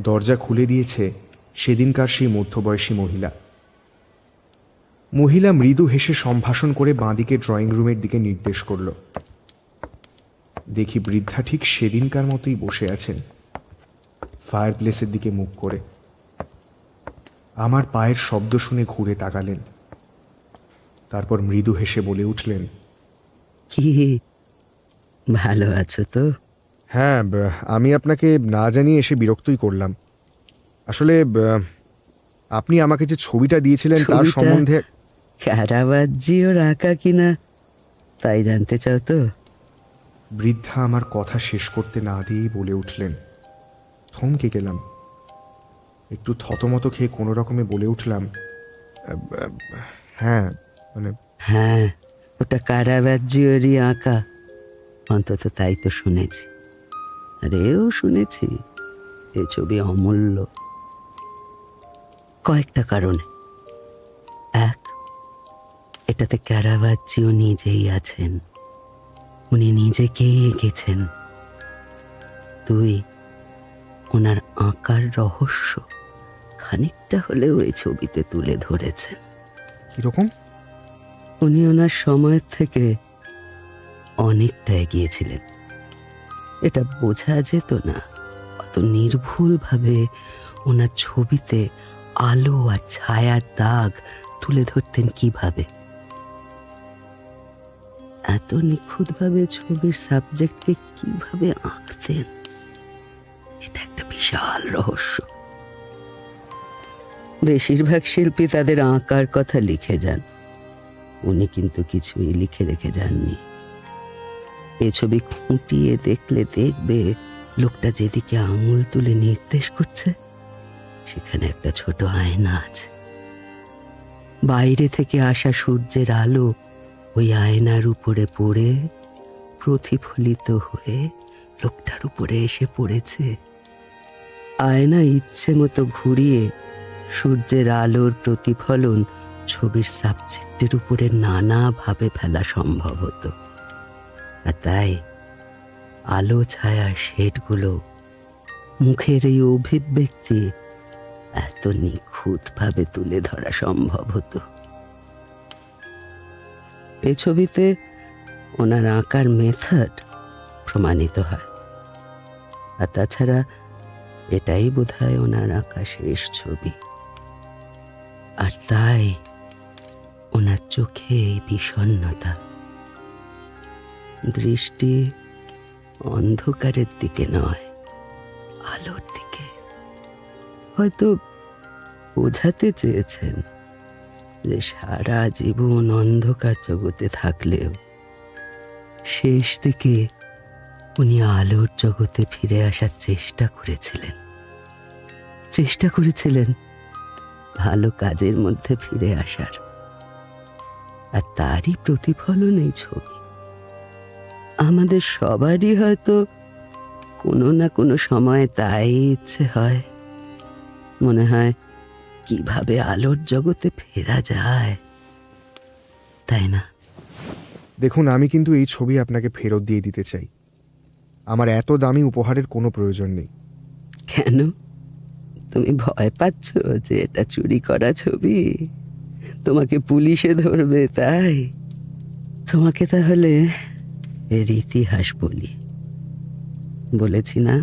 দরজা খুলে দিয়েছে সেদিনকার সেই মধ্যবয়সী মহিলা। মহিলা মৃদু হেসে সম্ভাষণ করে বাঁদিকে ড্রয়িং রুমের দিকে নির্দেশ করল। দেখি বৃদ্ধা ঠিক সেদিনকার মতোই বসে আছেন, ফায়ার প্লেসের দিকে মুখ করে। আমার পায়ের শব্দ শুনে ঘুরে তাকালেন, তারপর মৃদু হেসে বলে উঠলেন, কি ভালো আছো তো? হ্যাঁ, আমি আপনাকে না জানিয়ে এসে বিরক্তই করলাম। আসলে আপনি আমাকে যে ছবিটা দিয়েছিলেন তার ছবিটা? সম্বন্ধে। ক্যারাভাজ্জিওর আঁকা কিনা তাই জানতে চাও তো? বৃদ্ধা আমার কথা শেষ করতে না দিয়েই বলে উঠলেন। থমকে গেলাম, একটু থতমত খেয়ে কোনো রকমে বলে উঠলাম, হ্যাঁ মানে হ্যাঁ, ওটা ক্যারাভাজ্জিওরই আঁকা। অন্তত তাই তো শুনেছি। আর এও শুনেছি এ ছবি অমূল্য, কয়েকটা কারণে। এক, এটাতে ক্যারাভাজ্জিও নিজেই আছেন, উনি নিজেকেই এঁকেছেন। দুই, ওনার আঁকার রহস্য খানিকটা হলেও এই ছবিতে তুলে ধরেছেন। কিরকম? উনি ওনার সময়ের থেকে অনেকটা এগিয়েছিলেন, এটা বোঝা যেত না। অত নির্ভুলভাবে ওনার ছবিতে আলো আর ছায়ার দাগ তুলে ধরতেন কিভাবে। এত নিখুঁতভাবে ছবির সাবজেক্টকে কিভাবে আঁকতেন, এটা একটা বিশাল রহস্য। বেশিরভাগ শিল্পী তাদের আঁকার কথা লিখে যান, উনি কিন্তু কিছুই লিখে রেখে যাননি। এ ছবি খুঁটিয়ে দেখলে দেখবে লোকটা যেদিকে আঙুল তুলে নির্দেশ করছে সেখানে একটা ছোট আয়না আছে। বাইরে থেকে আসা সূর্যের আলো ওই আয়নার উপরে পড়ে প্রতিফলিত হয়ে লোকটার উপরে এসে পড়েছে। আয়না ইচ্ছে মতো ঘুরিয়ে সূর্যের আলোর প্রতিফলন ছবির সাবজেক্টের উপরে নানাভাবে ফেলা সম্ভব হতো। আর তাই আলো ছায়া শেডগুলো, মুখের এই অভিব্যক্তি এত নিখুঁতভাবে তুলে ধরা সম্ভব হতো। এই ছবিতে ওনার আঁকার মেথড প্রমাণিত হয়। আর তাছাড়া এটাই বোধহয় ওনার আঁকা শেষ ছবি। আর তাই ওনার চোখে এই বিষণ্ণতা, দৃষ্টি অন্ধকারের দিকে নয়, আলোর দিকে। হয়তো বোঝাতে চেয়েছেন যে সারা জীবন অন্ধকার জগতে থাকলেও শেষ দিকে উনি আলোর জগতে ফিরে আসার চেষ্টা করেছিলেন ভালো কাজের মধ্যে ফিরে আসার। আর তারই প্রতিফলন এই ছবি। আমাদের সবারই হয়তো কোনো না কোনো সময় তাই ইচ্ছে হয়, মনে হয় কিভাবে আলোর জগতে ফেরা যায়, তাই না? দেখুন, আমি কিন্তু এই ছবি আপনাকে ফেরত দিয়ে দিতে চাই। আমার এত দামি উপহারের কোনো প্রয়োজন নেই। কেন? তুমি ভয় পাচ্ছ যে এটা চুরি করা ছবি, তোমাকে পুলিশে ধরবে তাই? তোমাকে তাহলে এর ইতিহাস বলি। বলেছি না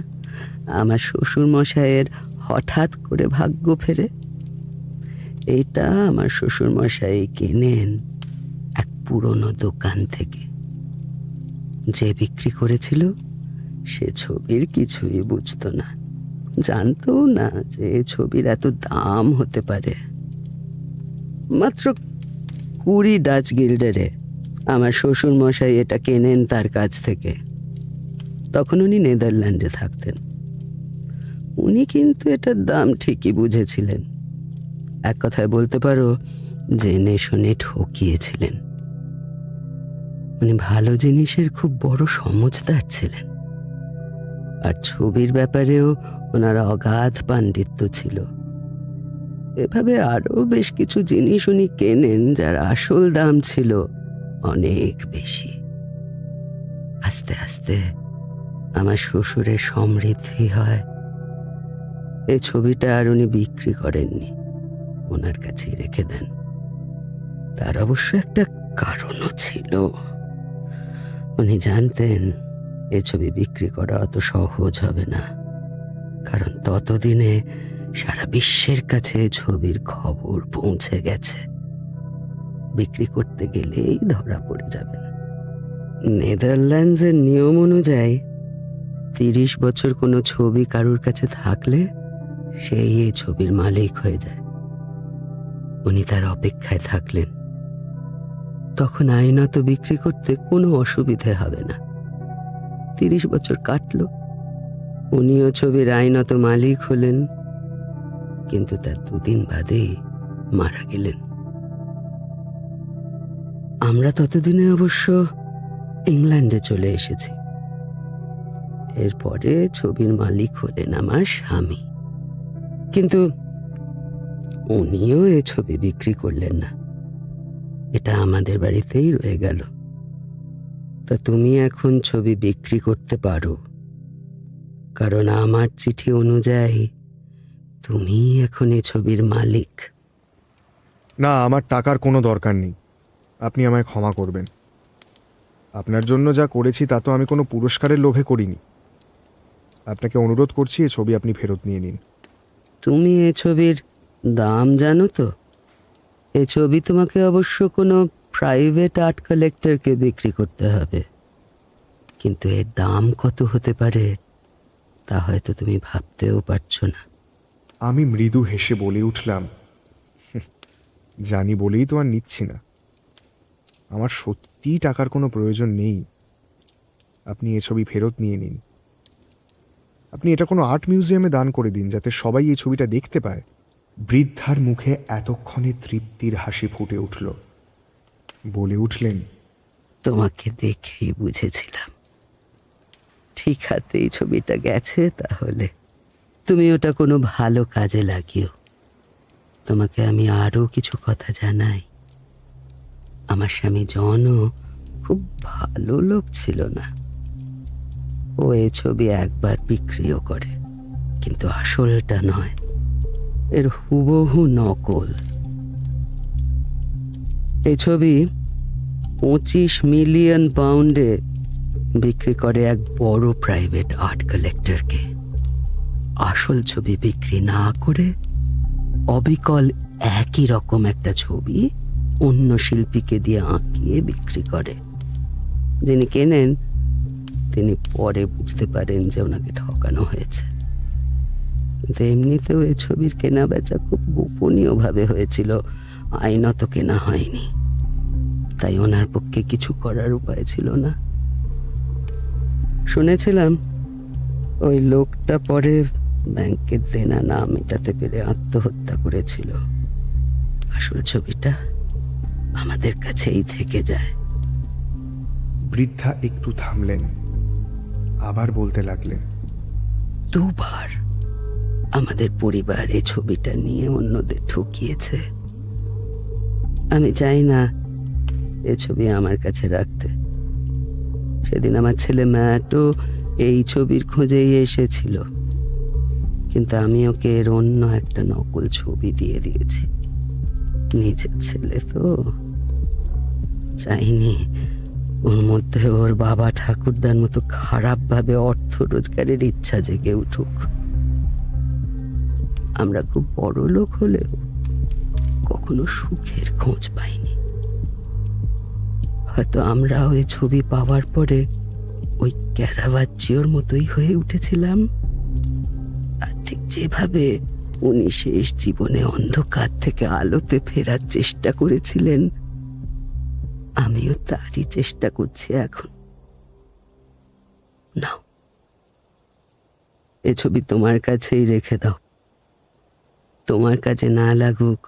আমার শ্বশুর মশাইয়ের হঠাৎ করে ভাগ্য ফেরে। এইটা আমার শ্বশুর মশাই কেনেন এক পুরনো দোকান থেকে। যে বিক্রি করেছিল সে ছবির কিছুই বুঝতো না, জানতো না যে ছবির এত দাম হতে পারে। মাত্র 20 ডাচ গিল্ডারে আমার শ্বশুর মশাই এটা কেনেন তার কাছ থেকে। তখন উনি নেদারল্যান্ডে থাকতেন। উনি কিন্তু এটার দাম ঠিকই বুঝেছিলেন। এক কথায় বলতে পারো জেনে শুনে ঠকিয়েছিলেন। উনি ভালো জিনিসের খুব বড় সমঝদার ছিলেন। আর ছবির ব্যাপারেও ওনার অগাধ পাণ্ডিত্য ছিল। এভাবে আরো বেশ কিছু জিনিস উনি কেনেন যার আসল দাম ছিল অনেক বেশি। আস্তে আস্তে আমার শ্বশুরের সমৃদ্ধি হয়। এই ছবিটা আর উনি বিক্রি করেননি, ওনার কাছেই রেখে দেন। তার অবশ্য একটা কারণও ছিল। উনি জানতেন এ ছবি বিক্রি করা অত সহজ হবে না, কারণ ততদিনে সারা বিশ্বের কাছে ছবির খবর পৌঁছে গেছে। বিক্রি করতে গেলেই ধরা পড়ে যাবেন। নেদারল্যান্ডসের নিয়ম অনুযায়ী 30 বছর কোনো ছবি কারুর কাছে থাকলে সেই এই ছবির মালিক হয়ে যায়। উনি তার অপেক্ষায় থাকলেন। তখন আইনত বিক্রি করতে কোনো অসুবিধে হবে না। 30 বছর কাটল, উনিও ছবির আইনত মালিক হলেন, কিন্তু তার 2 দিন বাদেই মারা গেলেন। আমরা ততদিনে অবশ্য ইংল্যান্ডে চলে এসেছি। এরপরে ছবির মালিক হলেন আমার স্বামী, কিন্তু উনিও এ ছবি বিক্রি করলেন না। এটা আমাদের বাড়িতেই রয়ে গেল। তা তুমি এখন ছবি বিক্রি করতে পারো, কারণ আমার চিঠি অনুযায়ী তুমি এখন এ ছবির মালিক। না, আমার টাকার কোনো দরকার নেই। আপনি আমায় ক্ষমা করবেন। আপনার জন্য যা করেছি তা তো আমি কোনো পুরস্কারের লোভে করিনি। আপনাকে অনুরোধ করছি, এ ছবি আপনি ফেরত নিয়ে নিন। তুমি এ ছবির দাম জানো তো? এ ছবি তোমাকে অবশ্য কোনো প্রাইভেট আর্ট কালেক্টরকে বিক্রি করতে হবে, কিন্তু এর দাম কত হতে পারে তা হয়তো তুমি ভাবতেও পারছো না। আমি মৃদু হেসে বলে উঠলাম, জানি বলেই তো আর নিচ্ছি না। আমার সত্যিই টাকার কোনো প্রয়োজন নেই। আপনি এ ছবি ফেরত নিয়ে নিন। আপনি এটা কোনো আর্ট মিউজিয়ামে দান করে দিন, যাতে সবাই এই ছবিটা দেখতে পায়। বৃদ্ধার মুখে এতক্ষণে তৃপ্তির হাসি ফুটে উঠল। বলে উঠলেন, তোমাকে দেখেই বুঝেছিলাম ঠিক হাতে এই ছবিটা গেছে। তাহলে তুমি ওটা কোনো ভালো কাজে লাগিও। তোমাকে আমি আরো কিছু কথা জানাই। আমার স্বামী জনও খুব ভালো লোক ছিল না। ও এই ছবি একবার বিক্রিও করে, কিন্তু আসলটা নয়, এর হুবহু নকল। এই ছবি 25 মিলিয়ন পাউন্ডে বিক্রি করে এক বড় প্রাইভেট আর্ট কালেক্টরকে। আসল ছবি বিক্রি না করে অবিকল একই রকম একটা ছবি অন্য শিল্পীকে দিয়ে আঁকিয়ে বিক্রি করে। যিনি কেনেন তিনি পরে বুঝতে পারেন যে ওনাকে ঠকানো হয়েছে। কিন্তু এমনিতেও এই ছবির কেনা বেচা খুব গোপনীয়ভাবে হয়েছিল, আইনত কেনা হয়নি। তাই ওনার পক্ষে কিছু করার উপায় ছিল না। শুনেছিলাম ওই লোকটা পরে ব্যাংকের দেনা না মেটাতে পেরে আত্মহত্যা করেছিল। আসল ছবিটা আমাদের কাছেই থেকে যায়। বৃদ্ধা একটু থামলেন, আবার বলতে লাগলেন, 2 বার আমাদের পরিবার এই ছবিটা নিয়ে অন্যদের ঠকিয়েছে। আমি চাই না এ ছবি আমার কাছে রাখতে। সেদিন আমার ছেলে ম্যাটও এই ছবির খোঁজেই এসেছিল, কিন্তু আমি ওকে এর অন্য একটা নকল ছবি দিয়ে দিয়েছি। নিজের ছেলে তো, চাইনি ওর মধ্যে ওর বাবা ঠাকুরদার মতো খারাপভাবে অর্থ রোজগারের ইচ্ছা জেগে উঠুক। আমরা খুব বড় লোক হলেও কখনো সুখের খোঁজ পাইনি। হয়তো আমরা ওই ছবি পাওয়ার পরে ওই ক্যারাভাজ্জিওর মতোই হয়ে উঠেছিলাম। আর ঠিক যেভাবে উনি শেষ জীবনে অন্ধকার থেকে আলোতে ফেরার চেষ্টা করেছিলেন, আমিও তারই চেষ্টা করছি এখন। নাও, এ ছবি তোমার কাছেই রেখে দাও। তোমার কাজে না লাগুক,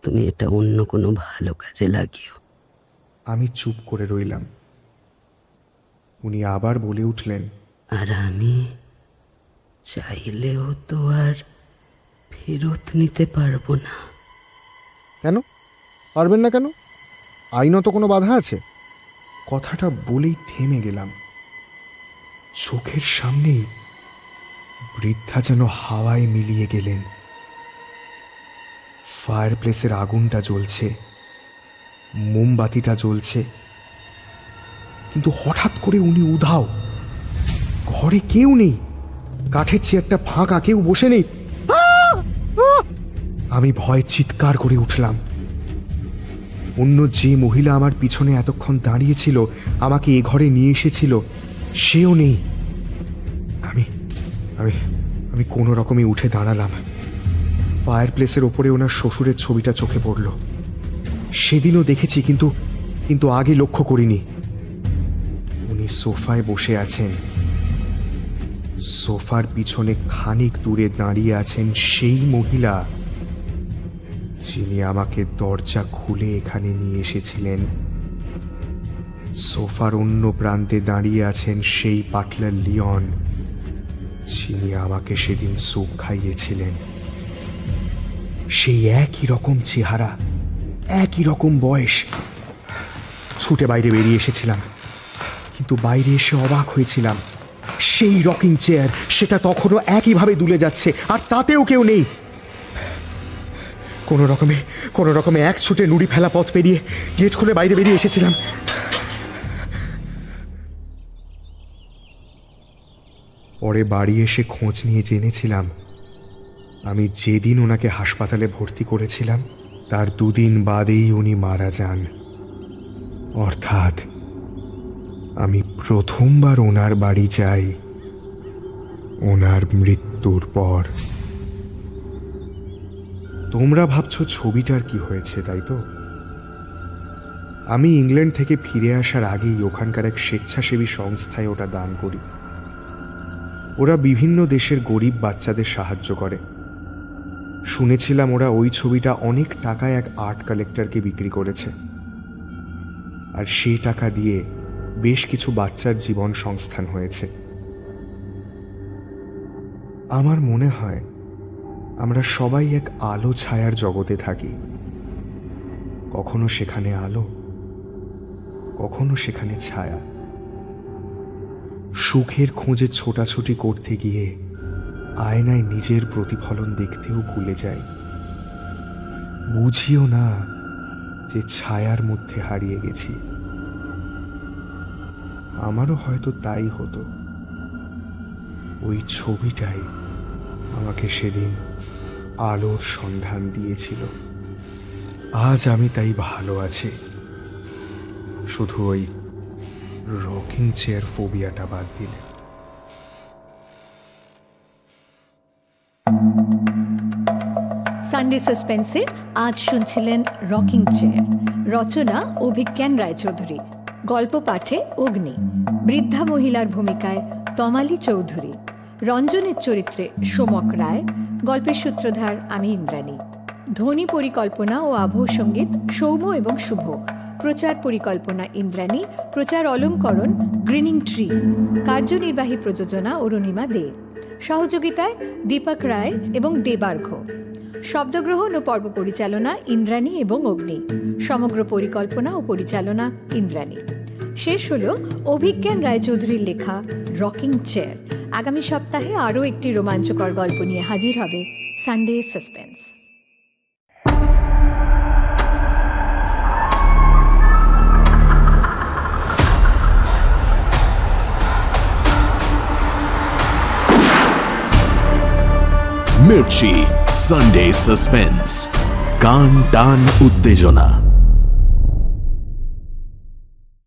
তুমি এটা অন্য কোনো ভালো কাজে লাগিও। আমি চুপ করে রইলাম। উনি আবার বলে উঠলেন, আর আমি চাইলেও তো আর ফেরত নিতে পারবো না। কেন পারবেন না কেন? আইনত কোনো বাধা আছে? কথাটা বলেই থেমে গেলাম। চোখের সামনেই বৃদ্ধা যেন হাওয়ায় মিলিয়ে গেলেন। ফায়ার প্লেসের আগুনটা জ্বলছে, মোমবাতিটা জ্বলছে, কিন্তু হঠাৎ করে উনি উধাও। ঘরে কেউ নেই, কাঠের চেয়ারটা ফাঁকা, কেউ বসে নেই। আমি ভয়ে চিৎকার করে উঠলাম। অন্য যে মহিলা আমার পিছনে এতক্ষণ দাঁড়িয়েছিল, আমাকে এ ঘরে নিয়ে এসেছিল, সেও নেই। আমি আমি আমি কোনো রকমে উঠে দাঁড়ালাম। ফায়ার প্লেসের ওপরে ওনার শ্বশুরের ছবিটা চোখে পড়ল। সেদিনও দেখেছি, কিন্তু আগে লক্ষ্য করিনি। উনি সোফায় বসে আছেন। সোফার পিছনে খানিক দূরে দাঁড়িয়ে আছেন সেই মহিলা যিনি আমাকে দরজা খুলে এখানে নিয়ে এসেছিলেন। সোফার অন্য প্রান্তে দাঁড়িয়ে আছেন সেই বাটলার লিওন যিনি আমাকে সেদিন স্যুপ খাইয়েছিলেন। সেই একই রকম চেহারা, একই রকম বয়স। ছুটে বাইরে বেরিয়ে এসেছিলাম, কিন্তু বাইরে এসে অবাক হয়েছিলাম। সেই রকিং চেয়ার, সেটা তখনও একইভাবে দুলে যাচ্ছে, আর তাতেও কেউ নেই। কোনো রকমে এক ছুটে নুড়ি ফেলা পথ পেরিয়ে গেট খুলে বাইরে বেরিয়ে এসেছিলাম। পরে বাড়ি এসে খোঁজ নিয়ে জেনেছিলাম, আমি যেদিন ওনাকে হাসপাতালে ভর্তি করেছিলাম তার 2 দিন বাদেই উনি মারা যান। অর্থাৎ আমি প্রথমবার ওনার বাড়ি যাই ওনার মৃত্যুর পর। তোমরা ভাবছো ছবিটার কি হয়েছে, তাই তো? আমি ইংল্যান্ড থেকে ফিরে আসার আগেই ওখানকার এক স্বেচ্ছাসেবী সংস্থায় ওটা দান করি। ওরা বিভিন্ন দেশের গরিব বাচ্চাদের সাহায্য করে। শুনেছিলাম ওরা ওই ছবিটা অনেক টাকায় এক আর্ট কালেক্টরকে বিক্রি করেছে, আর সেই টাকা দিয়ে বেশ কিছু বাচ্চার জীবন সংস্থান হয়েছে। আমার মনে হয় আমরা সবাই এক আলো ছায়ার জগতে থাকি। কখনো সেখানে আলো, কখনো সেখানে ছায়া। সুখের খোঁজে ছোটাছুটি করতে গিয়ে আয়নায় নিজের প্রতিফলন দেখতেও ভুলে যাই। বুঝিও না যে ছায়ার মধ্যে হারিয়ে গেছি। আমারও হয়তো তাই হতো। ওই ছবিটাই আমাকে সেদিন আলোর সন্ধান দিয়েছিল। আজ আমি তাই ভালো আছি, শুধু ওই রকিং চেয়ার ফোবিয়াটা বাদ দিলে। সানডে সাসপেন্সে আজ শুনছিলেন রকিং চেয়ার, রচনা অভিজ্ঞান রায়চৌধুরী, গল্প পাঠে অগ্নি, বৃদ্ধা মহিলার ভূমিকায় তমালি চৌধুরী, রঞ্জনের চরিত্রে সোমক রায়, গল্পের সূত্রধার আমি ইন্দ্রাণী। ধ্বনি পরিকল্পনা ও আবহ সঙ্গীত সৌম্য এবং শুভ, প্রচার পরিকল্পনা ইন্দ্রাণী, প্রচার অলঙ্করণ গ্রিনিং ট্রি, কার্যনির্বাহী প্রযোজনা অরুণিমা দে, সহযোগিতায় দীপক রায় এবং দেবার্ঘ, শব্দগ্রহণ ও পর্ব পরিচালনা ইন্দ্রাণী এবং অগ্নি, সমগ্র পরিকল্পনা ও পরিচালনা ইন্দ্রাণী। শেষ হল অভিজ্ঞান রায়চৌধুরীর লেখা রকিং চেয়ার। আগামী সপ্তাহে আরও একটি রোমাঞ্চকর গল্প নিয়ে হাজির হবে Sunday suspense. Mirchi Sunday suspense, কান টান উত্তেজনা।